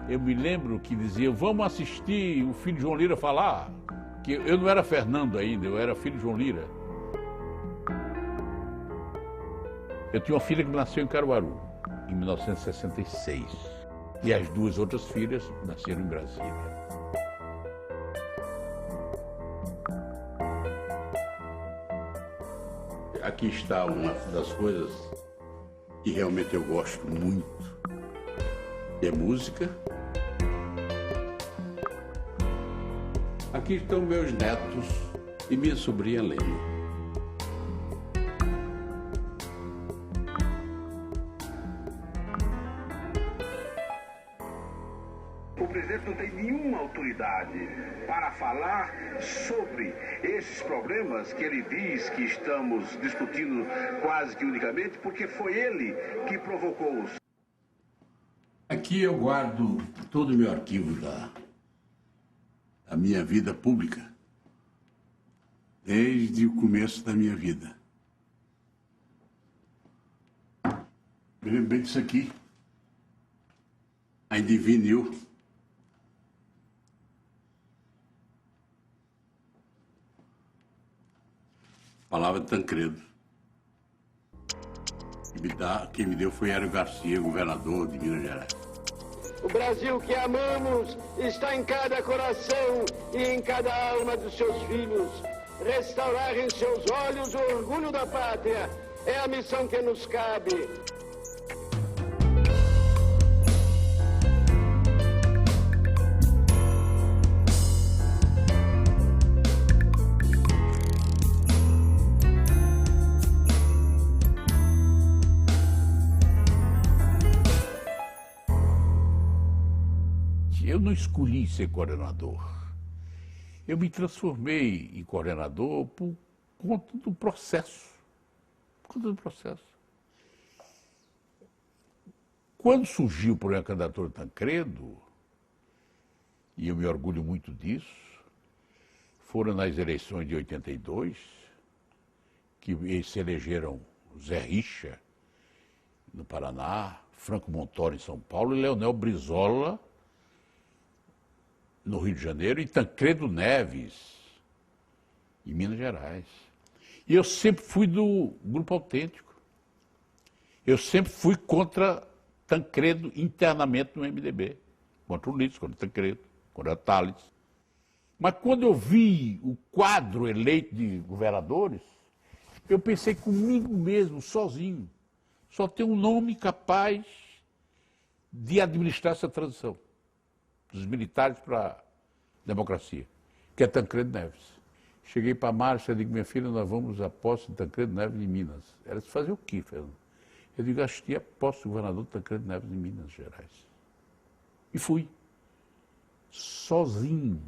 eu me lembro que diziam, vamos assistir o filho de João Lira falar. Que eu não era Fernando ainda, eu era filho de João Lira. Eu tinha uma filha que nasceu em Caruaru, em 1966. E as duas outras filhas nasceram em Brasília. Aqui está uma das coisas que realmente eu gosto muito. É música. Aqui estão meus netos e minha sobrinha Lênia. O presidente não tem nenhuma autoridade para falar sobre esses problemas que ele diz que estamos discutindo quase que unicamente, porque foi ele que provocou-os. Aqui eu guardo todo o meu arquivo da minha vida pública, desde o começo da minha vida. Me lembro bem disso aqui, ainda em vinil. Palavra de Tancredo. Quem me deu foi Hélio Garcia, governador de Minas Gerais. O Brasil que amamos está em cada coração e em cada alma dos seus filhos. Restaurar em seus olhos o orgulho da pátria é a missão que nos cabe. Eu não escolhi ser coordenador. Eu me transformei em coordenador por conta do processo. Por conta do processo. Quando surgiu o problema da candidatura Tancredo, e eu me orgulho muito disso, foram nas eleições de 82, que eles se elegeram Zé Richa, no Paraná, Franco Montoro, em São Paulo, e Leonel Brizola, no Rio de Janeiro, e Tancredo Neves, em Minas Gerais. E eu sempre fui do Grupo Autêntico. Eu sempre fui contra Tancredo internamente no MDB. Contra o Ulisses, contra o Tancredo, contra a Tales. Mas quando eu vi o quadro eleito de governadores, eu pensei comigo mesmo, sozinho. Só tem um nome capaz de administrar essa transição. Dos militares para a democracia, que é Tancredo Neves. Cheguei para a Márcia e digo, minha filha, nós vamos à posse de Tancredo Neves em Minas. Ela disse, fazer o quê, Fernando? Eu digo, assisti a posse do governador Tancredo Neves em Minas Gerais. E fui. Sozinho.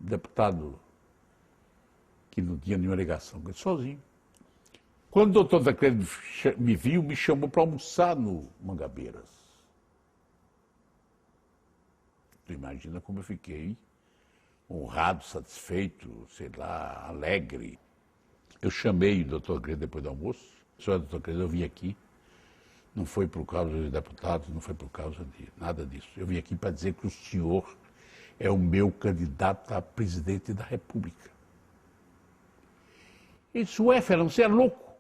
Deputado que não tinha nenhuma ligação, sozinho. Quando o doutor Tancredo me viu, me chamou para almoçar no Mangabeiras. Tu imagina como eu fiquei honrado, satisfeito, sei lá, alegre. Eu chamei o doutor Tancredo depois do almoço. Senhor doutor Tancredo, eu vim aqui, não foi por causa dos deputados, não foi por causa de nada disso. Eu vim aqui para dizer que o senhor é o meu candidato a presidente da República. Ele disse, ué, Fernando, você é louco?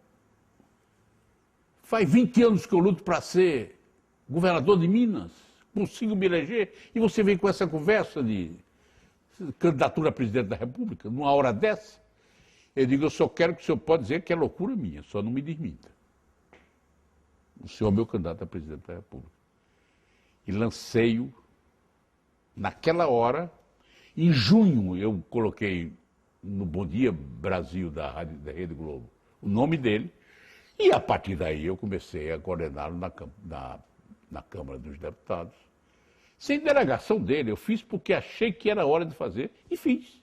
Faz 20 anos que eu luto para ser governador de Minas. Consigo me eleger, e você vem com essa conversa de candidatura a presidente da República, numa hora dessa? Eu digo, eu só quero que o senhor pode dizer que é loucura minha, só não me desminta. O senhor é meu candidato a presidente da República. E lancei-o naquela hora. Em junho eu coloquei no Bom Dia Brasil da Rede Globo o nome dele, e a partir daí eu comecei a coordená-lo na Câmara dos Deputados. Sem delegação dele, eu fiz porque achei que era hora de fazer e fiz.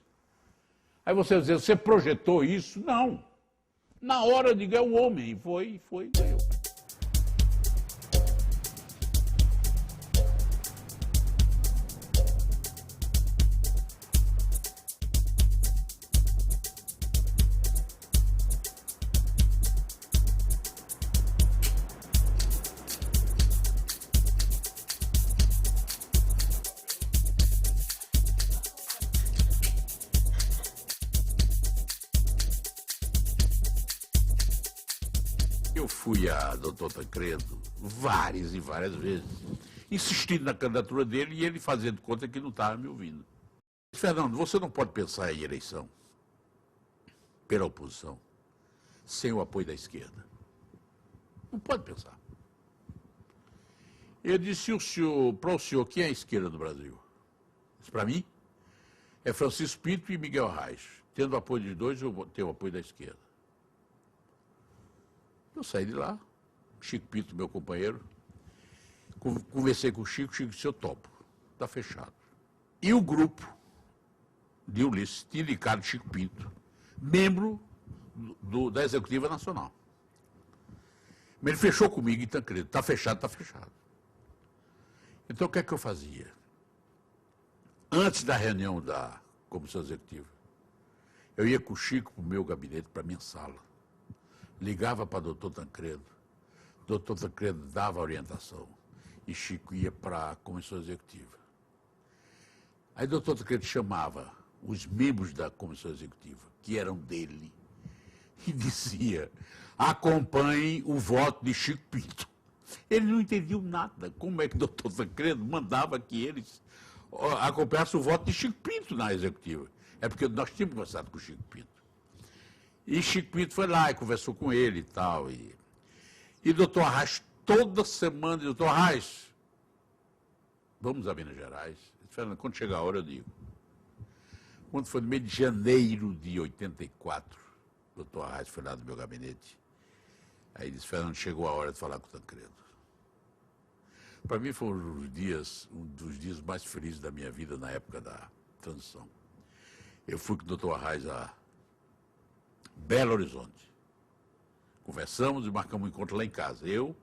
Aí você vai dizer, você projetou isso? Não. Na hora de ganhar o homem, foi, ganhou. Eu fui a doutor Tancredo várias e várias vezes, insistindo na candidatura dele e ele fazendo conta que não estava me ouvindo. Fernando, você não pode pensar em eleição pela oposição sem o apoio da esquerda. Não pode pensar. Eu disse para o senhor, quem é a esquerda do Brasil? Para mim, é Francisco Pinto e Miguel Arraes. Tendo o apoio de dois, eu vou ter o apoio da esquerda. Eu saí de lá, Chico Pinto, meu companheiro, conversei com o Chico disse, eu topo, está fechado. E o grupo de Ulisses tinha indicado Chico Pinto, membro da Executiva Nacional. Mas ele fechou comigo em Tancredo, está fechado, está fechado. Então o que é que eu fazia? Antes da reunião da Comissão Executiva, eu ia com o Chico para o meu gabinete, para a minha sala. Ligava para o doutor Tancredo. O doutor Tancredo dava a orientação. E Chico ia para a Comissão Executiva. Aí o doutor Tancredo chamava os membros da Comissão Executiva, que eram dele, e dizia, acompanhem o voto de Chico Pinto. Eles não entendiam nada. Como é que o doutor Tancredo mandava que eles acompanhassem o voto de Chico Pinto na Executiva? É porque nós tínhamos conversado com o Chico Pinto. E Chico Pinto foi lá e conversou com ele e tal. E doutor Arraes, toda semana, doutor Arraes, vamos a Minas Gerais. Fernando, quando chegar a hora eu digo. Quando foi no mês de janeiro de 84, o doutor Arraes foi lá do meu gabinete. Aí disse, Fernando, chegou a hora de falar com o Tancredo. Para mim foi um dos dias mais felizes da minha vida na época da transição. Eu fui com o doutor Arraes a Belo Horizonte. Conversamos e marcamos um encontro lá em casa. Eu,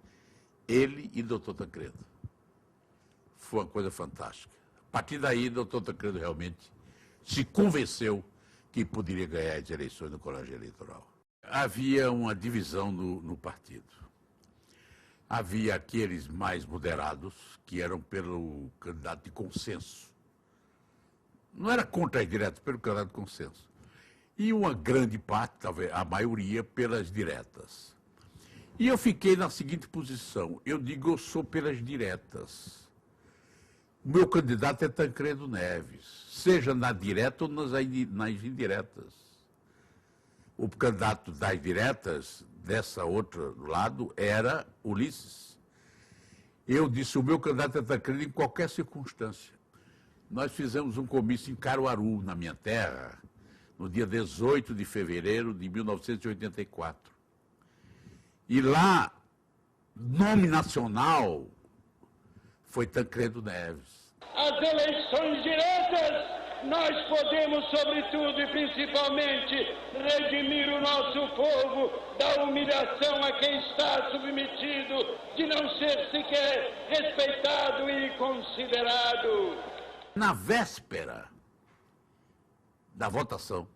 ele e o doutor Tancredo. Foi uma coisa fantástica. A partir daí, o doutor Tancredo realmente se convenceu que poderia ganhar as eleições no colégio eleitoral. Havia uma divisão no partido. Havia aqueles mais moderados, que eram pelo candidato de consenso. Não era contra as diretas, pelo candidato de consenso. E uma grande parte, talvez a maioria, pelas diretas. E eu fiquei na seguinte posição. Eu digo, eu sou pelas diretas. O meu candidato é Tancredo Neves, seja na direta ou nas indiretas. O candidato das diretas, dessa outra lado, era Ulisses. Eu disse, o meu candidato é Tancredo em qualquer circunstância. Nós fizemos um comício em Caruaru, na minha terra, no dia 18 de fevereiro de 1984. E lá, nome nacional, foi Tancredo Neves. As eleições diretas, nós podemos, sobretudo e principalmente, redimir o nosso povo da humilhação a quem está submetido, de não ser sequer respeitado e considerado. Na véspera da votação,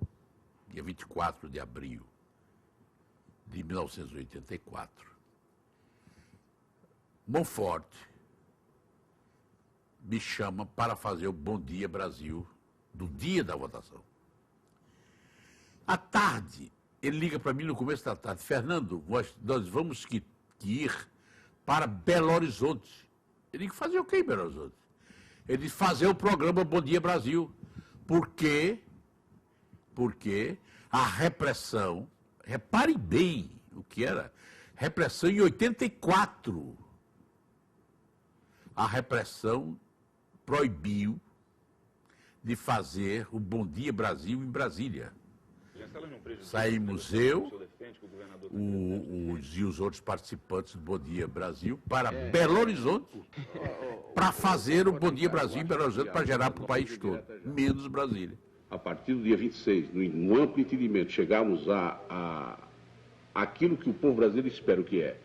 dia 24 de abril de 1984, Monfort me chama para fazer o Bom Dia Brasil do dia da votação. À tarde, ele liga para mim no começo da tarde, Fernando, nós vamos ir para Belo Horizonte. Eu digo, fazer o quê em Belo Horizonte? Ele disse, fazer o programa Bom Dia Brasil. Por quê? Porque a repressão, repare bem o que era, repressão em 84. A repressão proibiu de fazer o Bom Dia Brasil em Brasília. Saímos eu e os outros participantes do Bom Dia Brasil para Belo Horizonte para fazer o Bom Dia Brasil em Belo Horizonte para gerar para o país todo, menos Brasília. A partir do dia 26, no amplo entendimento, chegamos a aquilo que o povo brasileiro espera, que é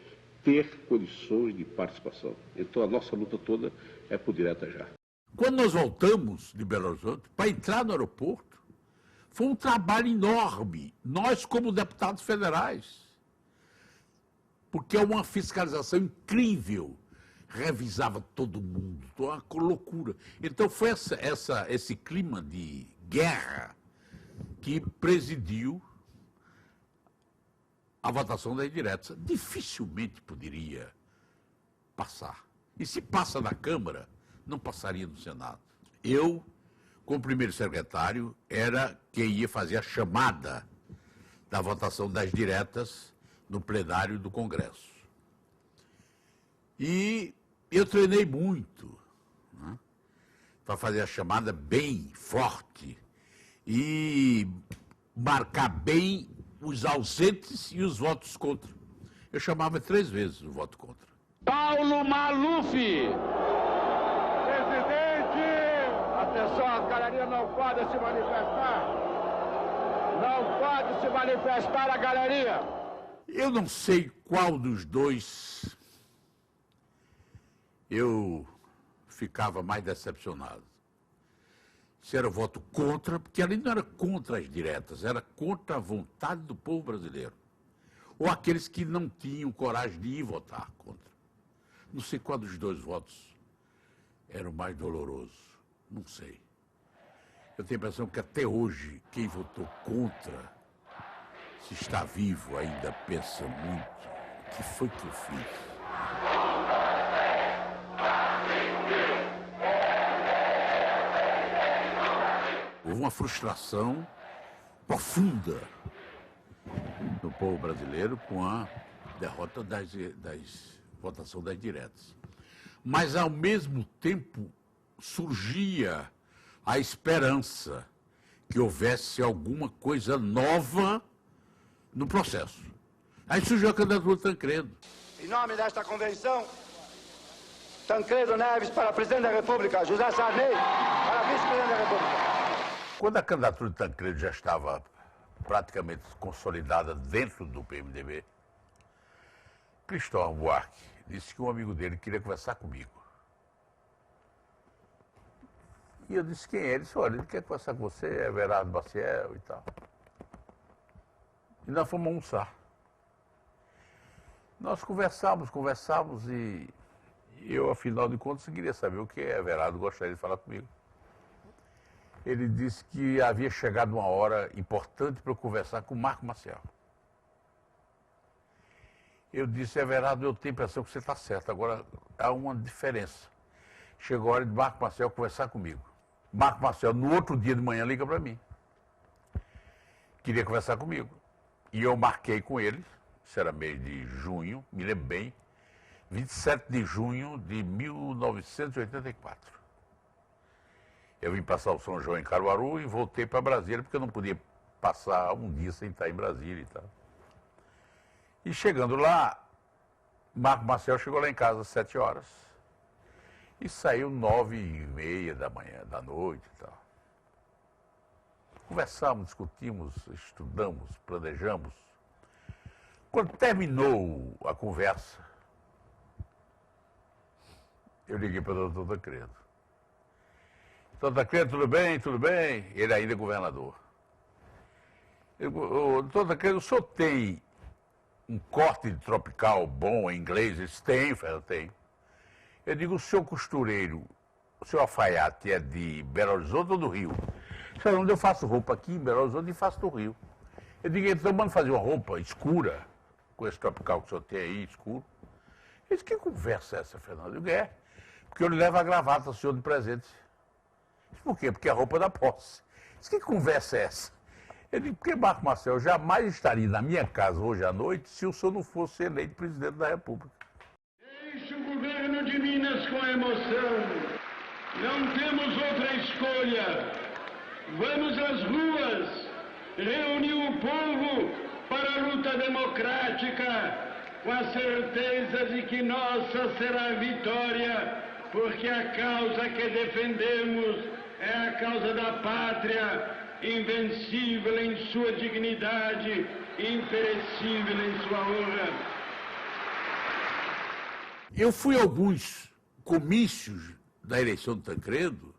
ter condições de participação. Então a nossa luta toda é por direta já. Quando nós voltamos de Belo Horizonte, para entrar no aeroporto, foi um trabalho enorme, nós como deputados federais, porque é uma fiscalização incrível, revisava todo mundo, uma loucura. Então foi esse clima de guerra que presidiu a votação das diretas. Dificilmente poderia passar. E se passa na Câmara, não passaria no Senado. Eu, como primeiro secretário, era quem ia fazer a chamada da votação das diretas no plenário do Congresso. E eu treinei muito, né, para fazer a chamada bem forte e marcar bem os ausentes e os votos contra. Eu chamava 3 vezes o voto contra. Paulo Maluf! Presidente! Atenção, a galeria não pode se manifestar. Não pode se manifestar a galeria. Eu não sei qual dos dois eu ficava mais decepcionado. Se era o voto contra, porque ali não era contra as diretas, era contra a vontade do povo brasileiro. Ou aqueles que não tinham coragem de ir votar contra. Não sei qual dos dois votos era o mais doloroso. Não sei. Eu tenho a impressão que até hoje, quem votou contra, se está vivo, ainda pensa muito. O que foi que eu fiz? Houve uma frustração profunda no povo brasileiro com a derrota da votação das diretas. Mas, ao mesmo tempo, surgia a esperança que houvesse alguma coisa nova no processo. Aí surgiu a candidatura do Tancredo. Em nome desta convenção, Tancredo Neves para presidente da República, José Sarney para vice-presidente da República. Quando a candidatura de Tancredo já estava praticamente consolidada dentro do PMDB, Cristóvão Buarque disse que um amigo dele queria conversar comigo. E eu disse, quem é? Ele disse, olha, ele quer conversar com você, é Everardo Maciel e tal. E nós fomos almoçar. Nós conversávamos e eu, afinal de contas, queria saber o que Everardo gostaria de falar comigo. Ele disse que havia chegado uma hora importante para eu conversar com o Marco Maciel. Eu disse, Everardo, eu tenho a impressão que você está certo. Agora, há uma diferença. Chegou a hora de Marco Maciel conversar comigo. Marco Maciel, no outro dia de manhã, liga para mim. Queria conversar comigo. E eu marquei com ele, isso era mês de junho, me lembro bem, 27 de junho de 1984. Eu vim passar o São João em Caruaru e voltei para Brasília, porque eu não podia passar um dia sem estar em Brasília e tal. E chegando lá, Marco Maciel chegou lá em casa às 7 horas e saiu 9h30 da noite e tal. Conversamos, discutimos, estudamos, planejamos. Quando terminou a conversa, eu liguei para o doutor Tancredo. Doutor Tancredo, tudo bem? Tudo bem? Ele ainda é governador. Doutor Tancredo, o senhor tem um corte de tropical bom em inglês? Ele disse, tenho, eu tenho. Eu digo, o senhor costureiro, o senhor alfaiate é de Belo Horizonte ou do Rio? Senhor, onde eu faço roupa aqui em Belo Horizonte e faço do Rio. Eu digo, então manda fazer uma roupa escura, com esse tropical que o senhor tem aí, escuro. Ele disse, que conversa é essa, Fernando? Eu digo, é, porque eu lhe levo a gravata ao senhor de presente. Por quê? Porque é a roupa da posse. Disse, que conversa é essa? Eu digo, porque Marco Maciel jamais estaria na minha casa hoje à noite se o senhor não fosse eleito presidente da República. Deixe o governo de Minas com emoção. Não temos outra escolha. Vamos às ruas, reunir o povo para a luta democrática, com a certeza de que nossa será a vitória, porque a causa que defendemos é a causa da pátria, invencível em sua dignidade, imperecível em sua honra. Eu fui a alguns comícios da eleição do Tancredo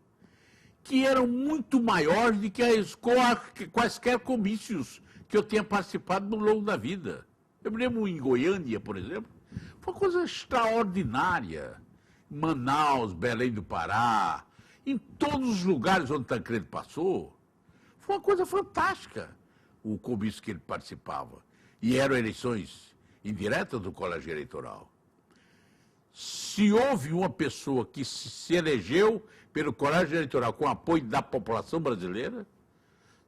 que eram muito maiores do que quaisquer comícios que eu tinha participado no longo da vida. Eu me lembro em Goiânia, por exemplo, foi uma coisa extraordinária. Manaus, Belém do Pará, em todos os lugares onde Tancredo passou, foi uma coisa fantástica o comício que ele participava. E eram eleições indiretas do colégio eleitoral. Se houve uma pessoa que se elegeu pelo colégio eleitoral com apoio da população brasileira,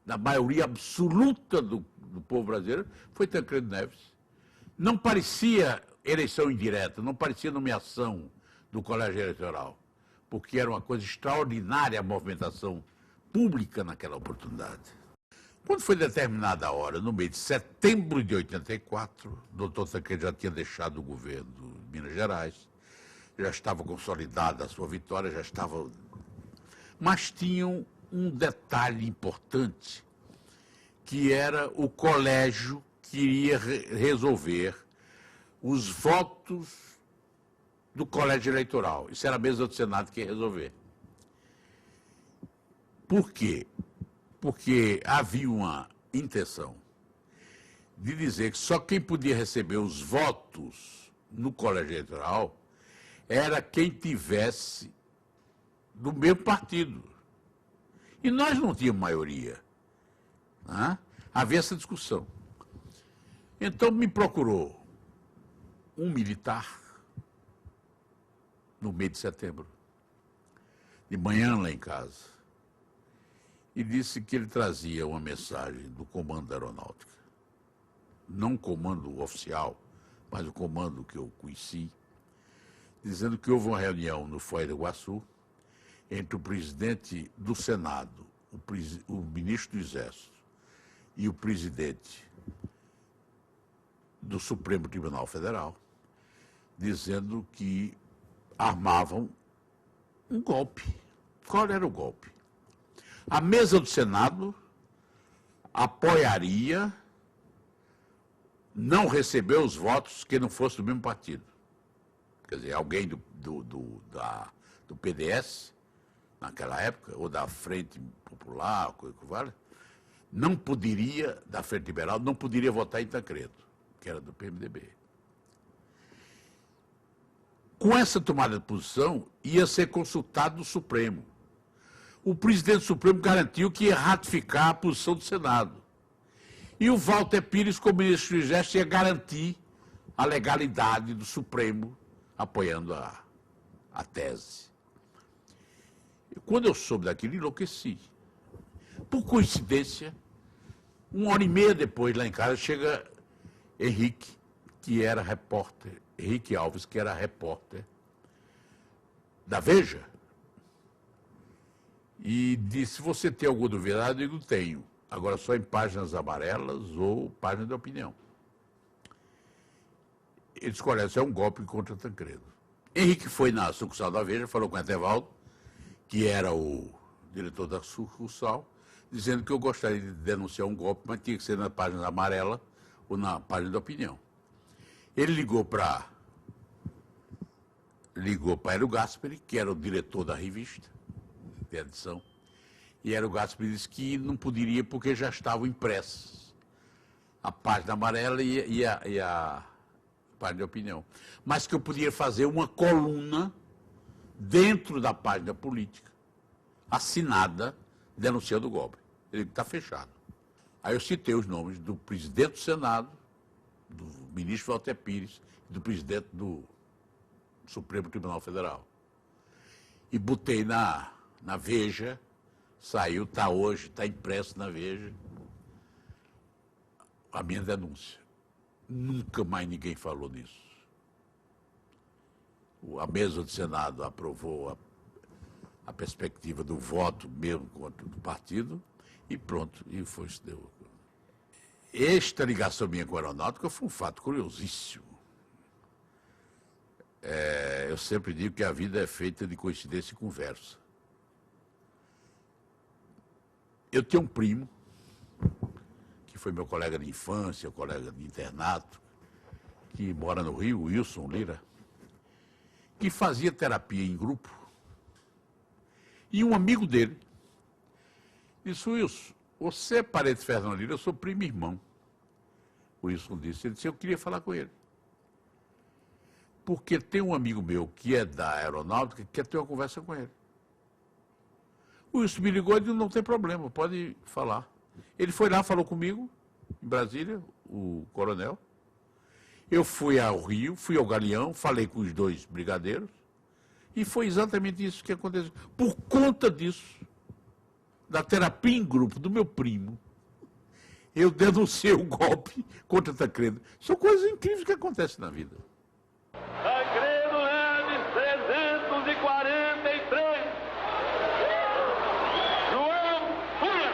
da maioria absoluta do povo brasileiro, foi Tancredo Neves. Não parecia eleição indireta, não parecia nomeação do colégio eleitoral, porque era uma coisa extraordinária a movimentação pública naquela oportunidade. Quando foi determinada a hora, no mês de setembro de 84, o doutor Tancredo já tinha deixado o governo de Minas Gerais, já estava consolidada a sua vitória, já estava... Mas tinham um detalhe importante, que era o colégio que iria resolver os votos do colégio eleitoral. Isso era a mesa do Senado que ia resolver. Por quê? Porque havia uma intenção de dizer que só quem podia receber os votos no colégio eleitoral era quem tivesse do mesmo partido. E nós não tínhamos maioria. Né? Havia essa discussão. Então me procurou um militar no mês de setembro, de manhã lá em casa, e disse que ele trazia uma mensagem do comando da aeronáutica, não o comando oficial, mas o comando que eu conheci, dizendo que houve uma reunião no Foz do Iguaçu entre o presidente do Senado, o ministro do Exército e o presidente do Supremo Tribunal Federal, dizendo que armavam um golpe. Qual era o golpe? A mesa do Senado apoiaria não receber os votos que não fosse do mesmo partido. Quer dizer, alguém do PDS, naquela época, ou da Frente Popular, coisa que vale, não poderia, da Frente Liberal, não poderia votar em Tancredo, que era do PMDB. Com essa tomada de posição, ia ser consultado o Supremo. O presidente do Supremo garantiu que ia ratificar a posição do Senado. E o Walter Pires, como ministro do Exército, ia garantir a legalidade do Supremo apoiando a tese. Quando eu soube daquilo, enlouqueci. Por coincidência, 1h30 depois, lá em casa, chega Henrique, que era repórter, Henrique Alves, que era repórter da Veja, e disse: você tem algum duvidado? Eu digo: tenho. Agora só em páginas amarelas ou páginas de opinião. Ele disse: olha, isso é um golpe contra Tancredo. Henrique foi na sucursal da Veja, falou com o Etevaldo, que era o diretor da sucursal, dizendo que eu gostaria de denunciar um golpe, mas tinha que ser na página amarela ou na página de opinião. Ele ligou para Hélio Gasperi, que era o diretor da revista, de edição, e Hélio Gasperi disse que não poderia porque já estavam impressas a página amarela e a página de opinião, mas que eu podia fazer uma coluna dentro da página política, assinada, denunciando o golpe. Ele está fechado. Aí eu citei os nomes do presidente do Senado, do ministro Walter Pires e do presidente do Supremo Tribunal Federal. E botei na Veja, saiu, está hoje, está impresso na Veja, a minha denúncia. Nunca mais ninguém falou nisso. A mesa do Senado aprovou a perspectiva do voto mesmo contra o partido e pronto, e foi isso deu. Esta ligação minha com a aeronáutica foi um fato curiosíssimo. Eu sempre digo que a vida é feita de coincidência e conversa. Eu tenho um primo, que foi meu colega de infância, colega de internato, que mora no Rio, Wilson Lira, que fazia terapia em grupo. E um amigo dele disse: Wilson, você é parente de Fernando Lira, eu sou primo e irmão. O Wilson disse: eu queria falar com ele. Porque tem um amigo meu que é da aeronáutica que quer ter uma conversa com ele. O Wilson me ligou e disse: não tem problema, pode falar. Ele foi lá, falou comigo, em Brasília, o coronel. Eu fui ao Rio, fui ao Galeão, falei com os 2 brigadeiros, e foi exatamente isso que aconteceu. Por conta disso, da terapia em grupo do meu primo, eu denunciei o golpe contra Tancredo. São coisas incríveis que acontecem na vida. Tancredo Neves, 343. João Cunha.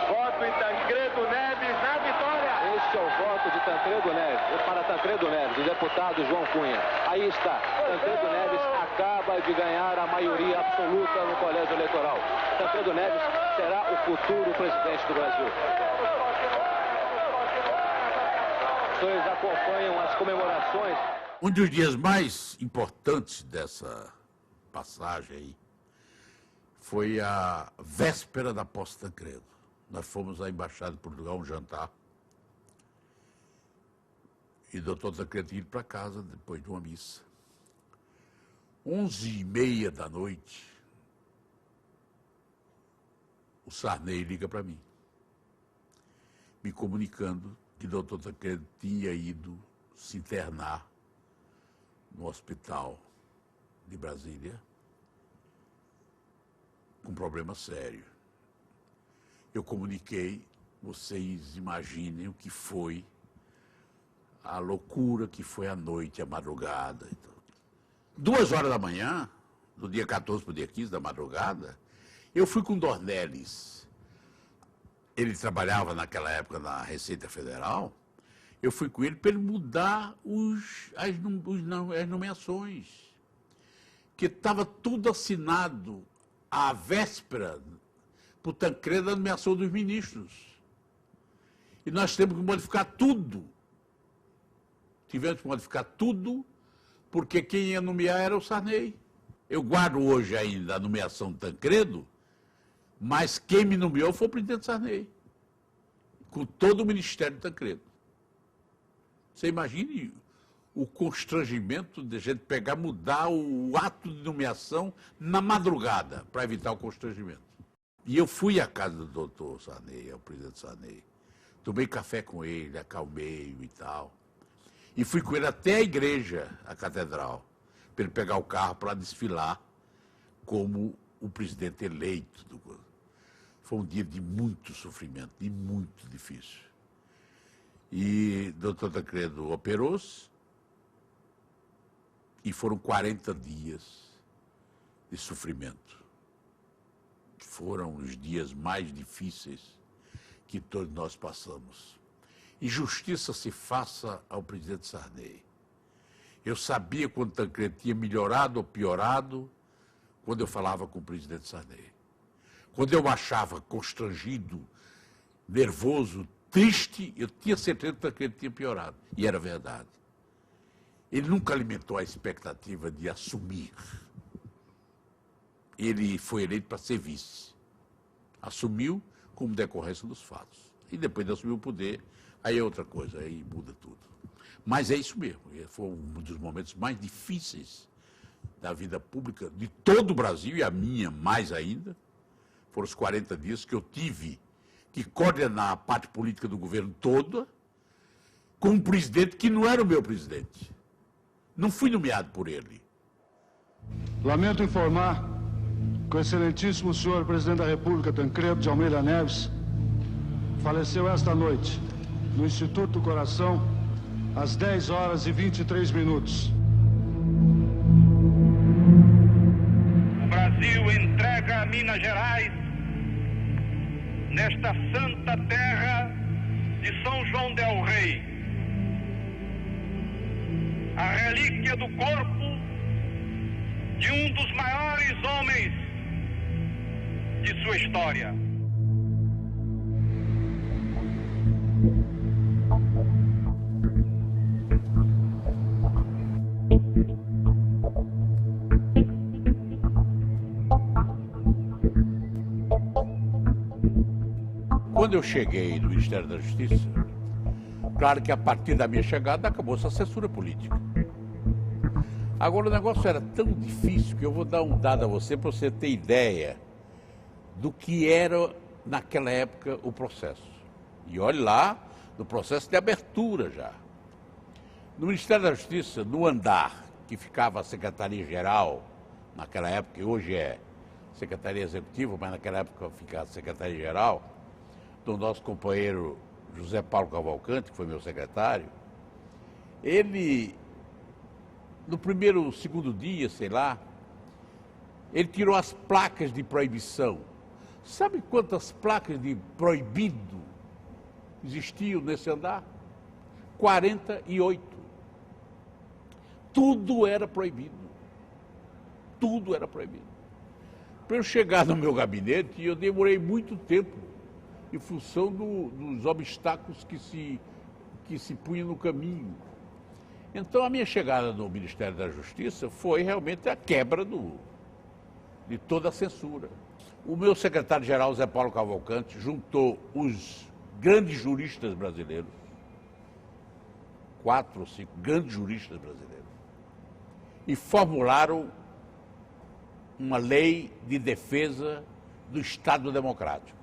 Voto em Tancredo Neves na vitória. Este é o voto de Tancredo Neves, para Tancredo Neves, do deputado João Cunha. Aí está, Tancredo Neves acaba de ganhar a maioria absoluta no colégio eleitoral. Tancredo Neves será o futuro presidente do Brasil. Vocês acompanham as comemorações. Um dos dias mais importantes dessa passagem aí foi a véspera da posse de Tancredo. Nós fomos à Embaixada de Portugal, um jantar. E o doutor Tancredo tinha ido para casa depois de uma missa. 11h30 da noite, o Sarney liga para mim, me comunicando que o doutor Tancredo tinha ido se internar no hospital de Brasília com um problema sério. Eu comuniquei, vocês imaginem o que foi a loucura que foi a noite, a madrugada. Então, 2 horas da manhã, do dia 14 para o dia 15 da madrugada, eu fui com o Dornelles. Ele trabalhava naquela época na Receita Federal. Eu fui com ele para ele mudar as nomeações. Que estava tudo assinado à véspera por Tancredo da nomeação dos ministros. E nós temos que modificar tudo. Tivemos que modificar tudo, porque quem ia nomear era o Sarney. Eu guardo hoje ainda a nomeação de Tancredo, mas quem me nomeou foi o presidente Sarney, com todo o ministério de Tancredo. Você imagine o constrangimento de a gente pegar, mudar o ato de nomeação na madrugada, para evitar o constrangimento. E eu fui à casa do doutor Sarney, ao presidente Sarney. Tomei café com ele, acalmei-o e tal. E fui com ele até a igreja, a catedral, para ele pegar o carro para desfilar como o presidente eleito. Foi um dia de muito sofrimento, de muito difícil. E o doutor Tancredo operou-se e foram 40 dias de sofrimento. Foram os dias mais difíceis que todos nós passamos. E justiça se faça ao presidente Sarney. Eu sabia quando Tancredo tinha melhorado ou piorado quando eu falava com o presidente Sarney. Quando eu achava constrangido, nervoso, triste, eu tinha certeza que Tancredo tinha piorado. E era verdade. Ele nunca alimentou a expectativa de assumir. Ele foi eleito para ser vice. Assumiu como decorrência dos fatos. E depois de assumir o poder, aí é outra coisa, aí muda tudo. Mas é isso mesmo, foi um dos momentos mais difíceis da vida pública de todo o Brasil, e a minha mais ainda. Foram os 40 dias que eu tive que coordenar a parte política do governo toda com um presidente que não era o meu presidente. Não fui nomeado por ele. Lamento informar que o excelentíssimo senhor presidente da República, Tancredo de Almeida Neves, faleceu esta noite no Instituto do Coração, às 10h23. O Brasil entrega a Minas Gerais, nesta santa terra de São João del Rei, a relíquia do corpo de um dos maiores homens de sua história. Quando eu cheguei no Ministério da Justiça, claro que a partir da minha chegada acabou-se a censura política. Agora o negócio era tão difícil que eu vou dar um dado a você para você ter ideia do que era naquela época o processo. E olhe lá, no processo de abertura já. No Ministério da Justiça, no andar que ficava a Secretaria-Geral, naquela época, e hoje é Secretaria Executiva, mas naquela época ficava a Secretaria-Geral, do nosso companheiro José Paulo Cavalcante, que foi meu secretário, ele, no segundo dia, sei lá, ele tirou as placas de proibição. Sabe quantas placas de proibido existiam nesse andar? 48. Tudo era proibido. Tudo era proibido. Para eu chegar no meu gabinete, eu demorei muito tempo, em função dos obstáculos que se punham no caminho. Então, a minha chegada no Ministério da Justiça foi realmente a quebra de toda a censura. O meu secretário-geral, Zé Paulo Cavalcante, juntou os grandes juristas brasileiros, 4 ou 5 grandes juristas brasileiros, e formularam uma lei de defesa do Estado Democrático,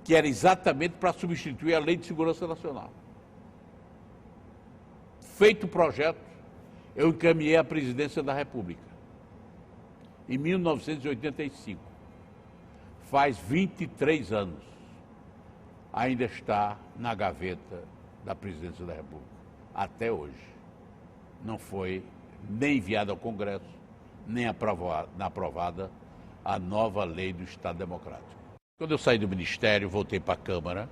que era exatamente para substituir a Lei de Segurança Nacional. Feito o projeto, eu encaminhei à presidência da República, em 1985. Faz 23 anos. Ainda está na gaveta da presidência da República, até hoje. Não foi nem enviada ao Congresso, nem aprovada a nova lei do Estado Democrático. Quando eu saí do Ministério, voltei para a Câmara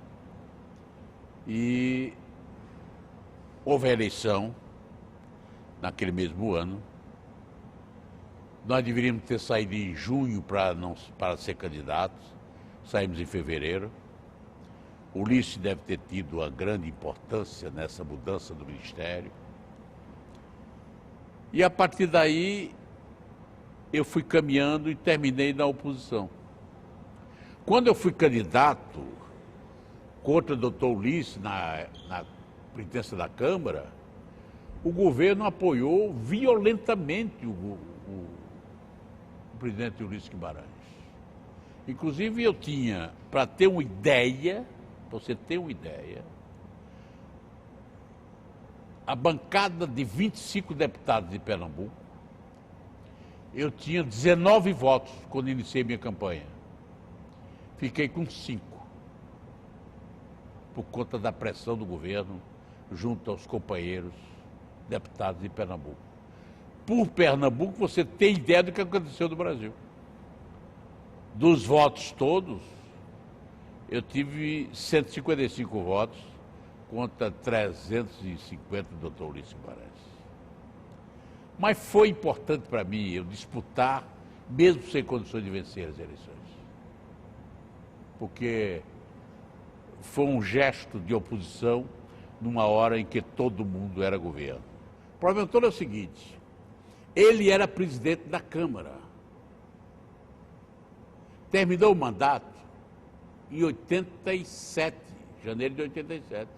e houve a eleição naquele mesmo ano. Nós deveríamos ter saído em junho para ser candidatos, saímos em fevereiro. O Ulisses deve ter tido uma grande importância nessa mudança do Ministério. E a partir daí, eu fui caminhando e terminei na oposição. Quando eu fui candidato contra o doutor Ulisses na presidência da Câmara, o governo apoiou violentamente o presidente Ulisses Guimarães. Inclusive, eu tinha, para você ter uma ideia, a bancada de 25 deputados de Pernambuco, eu tinha 19 votos quando iniciei minha campanha. Fiquei com 5, por conta da pressão do governo, junto aos companheiros deputados de Pernambuco. Por Pernambuco, você tem ideia do que aconteceu no Brasil. Dos votos todos, eu tive 155 votos contra 350 do doutor Ulisses Guimarães. Mas foi importante para mim eu disputar, mesmo sem condições de vencer as eleições. Porque foi um gesto de oposição numa hora em que todo mundo era governo. O problema todo é o seguinte: ele era presidente da Câmara. Terminou o mandato em 87, janeiro de 87.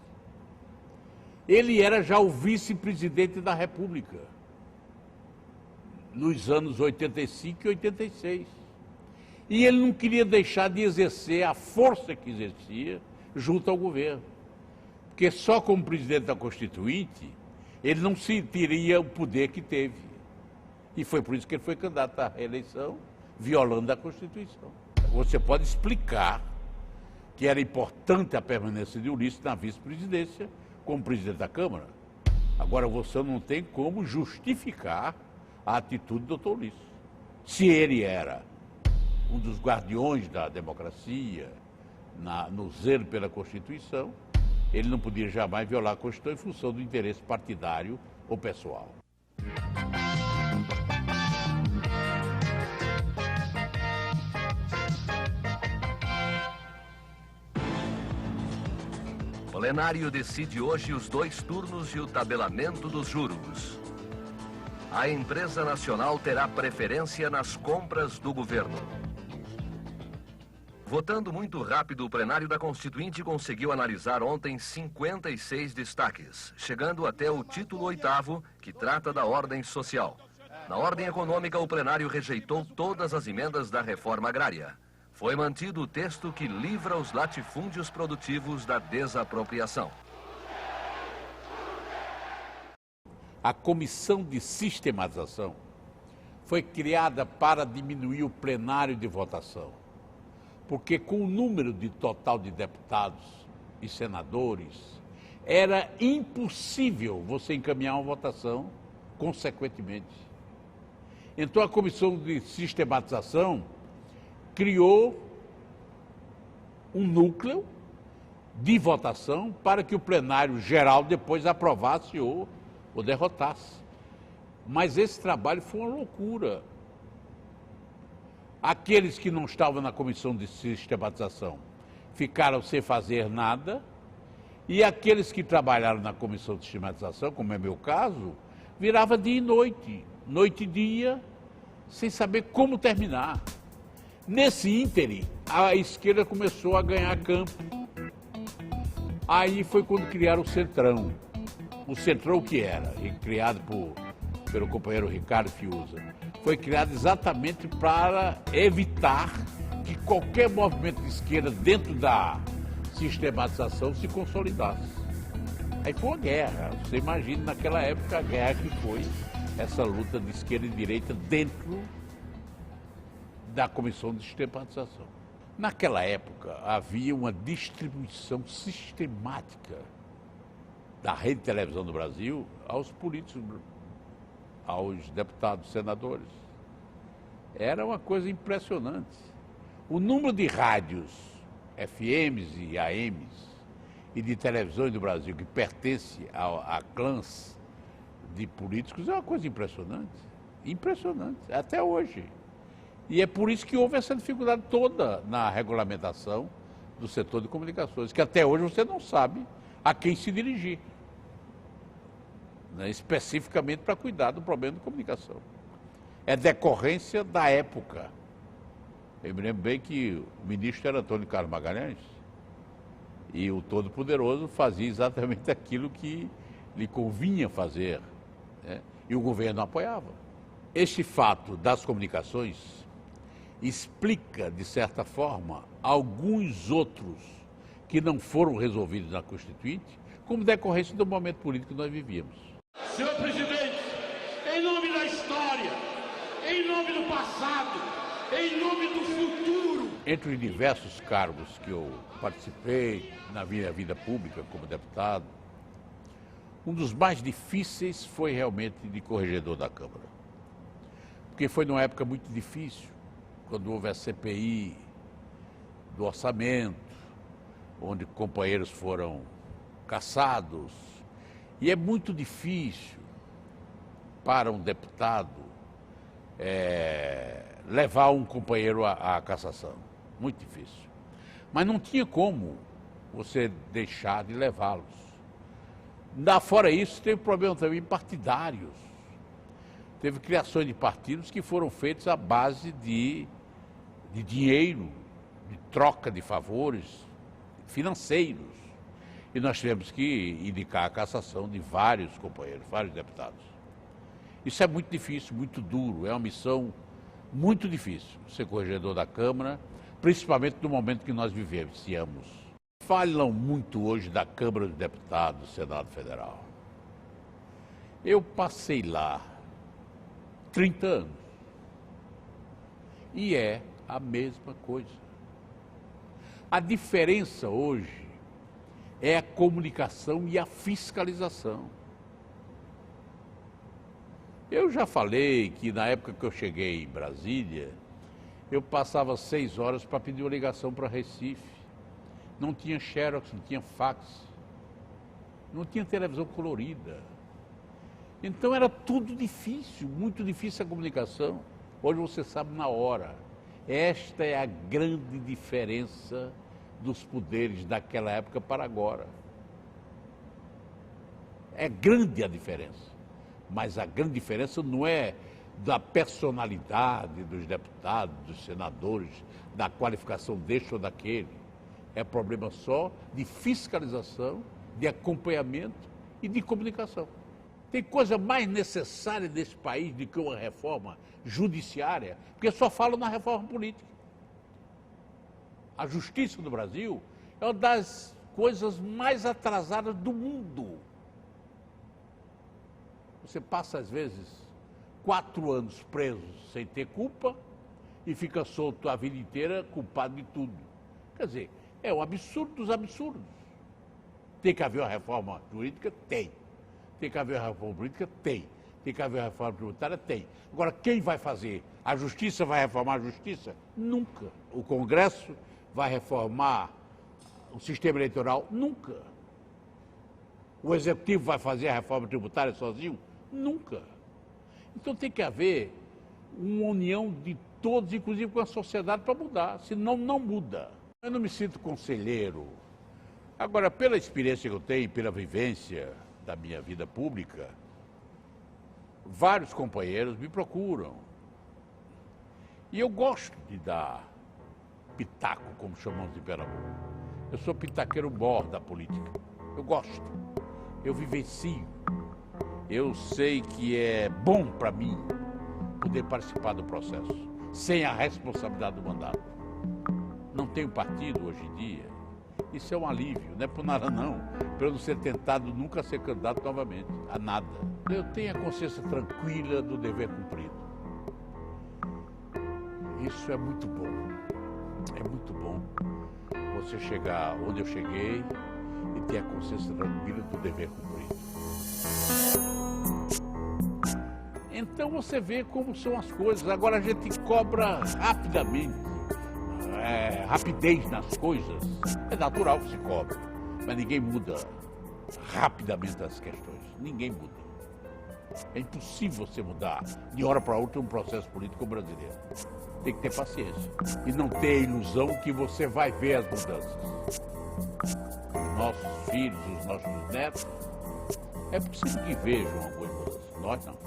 Ele era já o vice-presidente da República, nos anos 85 e 86. E ele não queria deixar de exercer a força que exercia junto ao governo. Porque só como presidente da Constituinte, ele não sentiria o poder que teve. E foi por isso que ele foi candidato à reeleição, violando a Constituição. Você pode explicar que era importante a permanência de Ulisses na vice-presidência como presidente da Câmara. Agora, você não tem como justificar a atitude do doutor Ulisses. Se ele era um dos guardiões da democracia, no zelo pela Constituição, ele não podia jamais violar a Constituição em função do interesse partidário ou pessoal. O plenário decide hoje os 2 turnos e o tabelamento dos juros. A empresa nacional terá preferência nas compras do governo. Votando muito rápido, o plenário da Constituinte conseguiu analisar ontem 56 destaques, chegando até o título 8º, que trata da ordem social. Na ordem econômica, o plenário rejeitou todas as emendas da reforma agrária. Foi mantido o texto que livra os latifúndios produtivos da desapropriação. A comissão de sistematização foi criada para diminuir o plenário de votação, porque com o número de total de deputados e senadores, era impossível você encaminhar uma votação consequentemente. Então a comissão de sistematização criou um núcleo de votação para que o plenário geral depois aprovasse ou derrotasse. Mas esse trabalho foi uma loucura. Aqueles que não estavam na comissão de sistematização ficaram sem fazer nada, e aqueles que trabalharam na comissão de sistematização, como é meu caso, virava dia e noite, noite e dia, sem saber como terminar. Nesse ínterim, a esquerda começou a ganhar campo. Aí foi quando criaram o Centrão. O Centrão que era, criado pelo companheiro Ricardo Fiuza, foi criado exatamente para evitar que qualquer movimento de esquerda dentro da sistematização se consolidasse. Aí foi uma guerra. Você imagina naquela época a guerra que foi essa luta de esquerda e direita dentro da comissão de sistematização. Naquela época havia uma distribuição sistemática da rede de televisão do Brasil aos políticos, aos deputados, senadores. Era uma coisa impressionante. O número de rádios, FMs e AMs, e de televisões do Brasil que pertence a clãs de políticos é uma coisa impressionante. Impressionante, até hoje. E é por isso que houve essa dificuldade toda na regulamentação do setor de comunicações, que até hoje você não sabe a quem se dirigir, né, especificamente para cuidar do problema de comunicação. É decorrência da época. Eu me lembro bem que o ministro era Antônio Carlos Magalhães e o Todo-Poderoso fazia exatamente aquilo que lhe convinha fazer, né, e o governo apoiava. Este fato das comunicações explica, de certa forma, alguns outros que não foram resolvidos na Constituinte, como decorrência do momento político que nós vivíamos. Senhor presidente, em nome da história, em nome do passado, em nome do futuro. Entre os diversos cargos que eu participei na minha vida pública como deputado, um dos mais difíceis foi realmente de corregedor da Câmara. Porque foi numa época muito difícil, quando houve a CPI do orçamento, onde companheiros foram caçados. E é muito difícil para um deputado levar um companheiro à cassação. Muito difícil. Mas não tinha como você deixar de levá-los. Fora isso, teve problema também partidários. Teve criações de partidos que foram feitos à base de dinheiro, de troca de favores financeiros. E nós tivemos que indicar a cassação de vários companheiros, vários deputados. Isso é muito difícil, muito duro, é uma missão muito difícil, ser corregedor da Câmara, principalmente no momento que nós vivenciamos. Falam muito hoje da Câmara dos Deputados do Senado Federal. Eu passei lá 30 anos e é a mesma coisa. A diferença hoje é a comunicação e a fiscalização. Eu já falei que na época que eu cheguei em Brasília, eu passava 6 horas para pedir uma ligação para Recife. Não tinha xerox, não tinha fax, não tinha televisão colorida. Então era tudo difícil, muito difícil a comunicação. Hoje você sabe na hora. Esta é a grande diferença dos poderes daquela época para agora. É grande a diferença, mas a grande diferença não é da personalidade dos deputados, dos senadores, da qualificação deste ou daquele. É problema só de fiscalização, de acompanhamento e de comunicação. Tem coisa mais necessária desse país do que uma reforma judiciária, porque só falam na reforma política. A justiça do Brasil é uma das coisas mais atrasadas do mundo. Você passa, às vezes, 4 anos preso sem ter culpa e fica solto a vida inteira culpado de tudo. Quer dizer, é um absurdo dos absurdos. Tem que haver uma reforma jurídica? Tem. Tem que haver uma reforma política? Tem. Tem que haver uma reforma tributária? Tem. Agora, quem vai fazer? A justiça vai reformar a justiça? Nunca. O Congresso vai reformar o sistema eleitoral? Nunca. O Executivo vai fazer a reforma tributária sozinho? Nunca. Então tem que haver uma união de todos, inclusive com a sociedade, para mudar. Senão, não muda. Eu não me sinto conselheiro. Agora, pela experiência que eu tenho, pela vivência da minha vida pública, vários companheiros me procuram. E eu gosto de dar pitaco, como chamamos em Pernambuco. Eu sou pitaqueiro mor da política. Eu gosto. Eu vivencio. Eu sei que é bom para mim poder participar do processo, sem a responsabilidade do mandato. Não tenho partido hoje em dia. Isso é um alívio, não é por nada não, para eu não ser tentado nunca a ser candidato novamente, a nada. Eu tenho a consciência tranquila do dever cumprido. Isso é muito bom. É muito bom você chegar onde eu cheguei e ter a consciência tranquila do dever cumprido. Então você vê como são as coisas. Agora a gente cobra rapidamente, rapidez nas coisas. É natural que se cobre, mas ninguém muda rapidamente as questões. Ninguém muda. É impossível você mudar de hora para outra um processo político brasileiro. Tem que ter paciência e não ter a ilusão que você vai ver as mudanças. Os nossos filhos, os nossos netos, é possível que vejam algumas mudanças. Nós não.